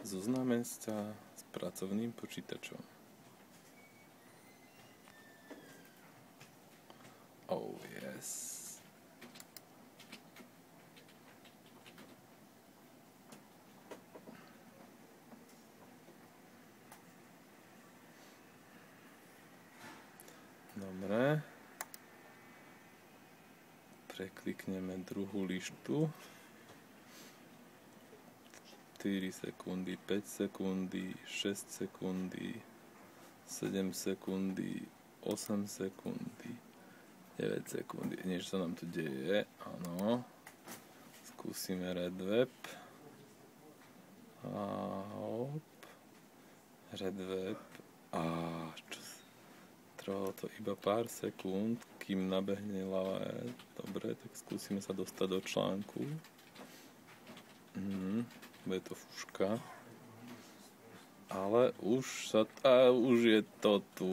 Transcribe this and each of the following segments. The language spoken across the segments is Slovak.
Zoznámen sa s pracovným počítačom. Oh yes. Dobre. Preklikneme druhú lištu. 4 sekundy, 5 sekundy, 6 sekundy, 7 sekundy, 8 sekundy, 9 sekundy. Niečo sa nám tu deje, áno. Skúsime Red Web. A hop. Red Web. A čo sa... Trvalo to iba pár sekúnd, kým nabehne lavé. Dobre, tak skúsime sa dostať do článku. Bude to fúška. Ale už je to tu.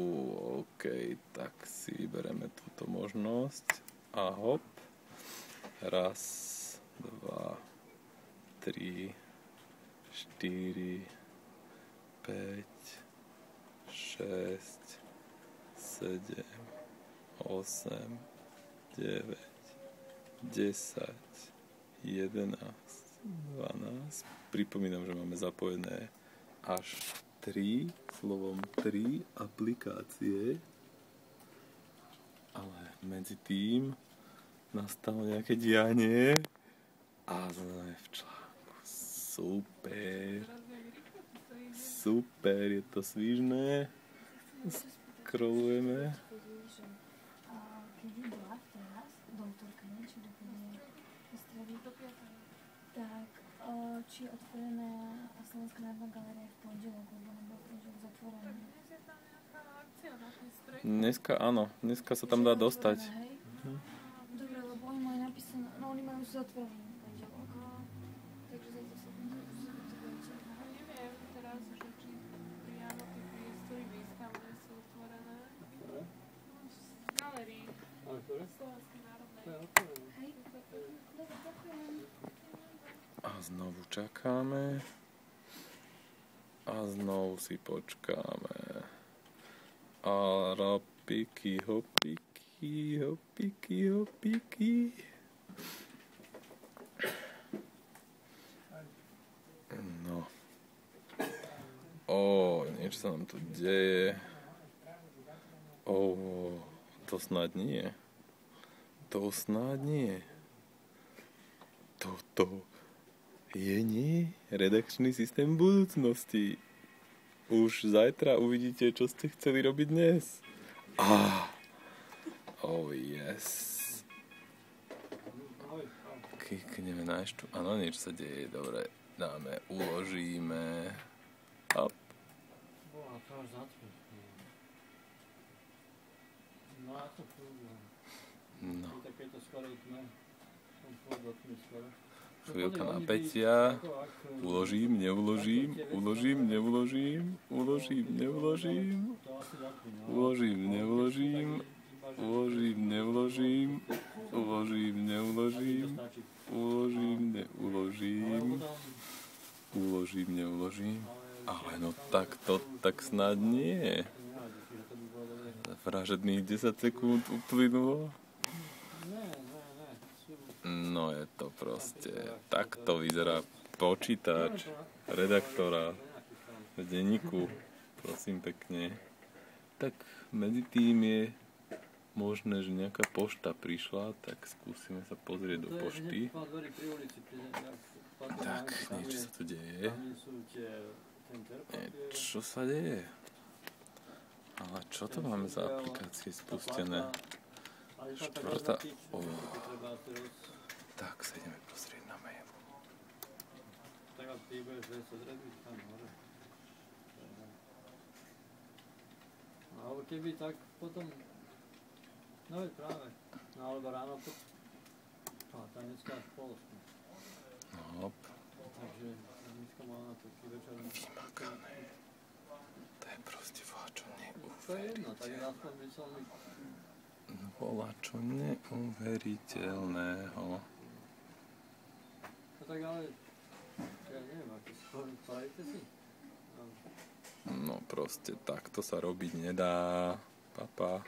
OK, tak si vyberieme túto možnosť. A hop. Raz, 2, 3, 4, 5, 6, 7, 8, 9, 10, 11, 12. Pripomínam, že máme zapojené až 3, slovom 3 aplikácie. Ale medzi tým nastalo nejaké dianie a sme v článku. Super. Super, je to svižné. Scrollujeme. Kedy bola teraz, do útorka, či do kedy je stredy, tak či je otvorená Slovenská národná galéria v pondelok, lebo nebol v pondelok zatvorený. Dneska áno, dneska sa tam dá dostať. Dobre, lebo oni majú napísané, no oni majú zatvorený v pondelok. Takže za to sa zatvoríte. Neviem teraz, že či priamo tie priestory výstavné sú otvorené. V galérii Slovenskej národnej. Hej, dobre, ďakujem. A znovu čakáme. A znovu si počkáme. A rapiki, hopiki, hopiki, hopiki. No. Niečo sa nám tu deje. To snad nie. To snad nie. Toto je nie redakčný systém budúcnosti. Už zajtra uvidíte, čo ste chceli robiť dnes. Oh yes. Klikneme na ešte. Áno, niečo sa deje. Dobre, dáme, uložíme. Hop. No. Chvíľka napätia. Uložím, neuložím, uložím, neuložím, uložím, neuložím, uložím, neuložím, uložím, neuložím, uložím, neuložím, uložím, neuložím, uložím, neuložím. Ale no tak snad nie. Vražedných 10 sekúnd uplynulo. No je to proste, takto vyzerá počítač redaktora v denníku, prosím pekne. Tak medzi tým je možné, že nejaká pošta prišla, tak skúsime sa pozrieť do pošty. Tak, niečo sa tu deje. Čo sa deje? Ale čo to máme za aplikácie spustené? Štvrtá... Tak sa ideme pozrieť na mail. Alebo keby tak potom... No je práve. No alebo ráno to... tá dneska až polosku. Hop. Takže dneska má na taký večer... Vymakané. To je proste voľačo neuveriteľné. To je jedno, tak je aspoň myslel mi... Voľačo neuveriteľného. No tak ale... Ja neviem, ako si to Varite si? No proste takto sa robiť nedá, papa.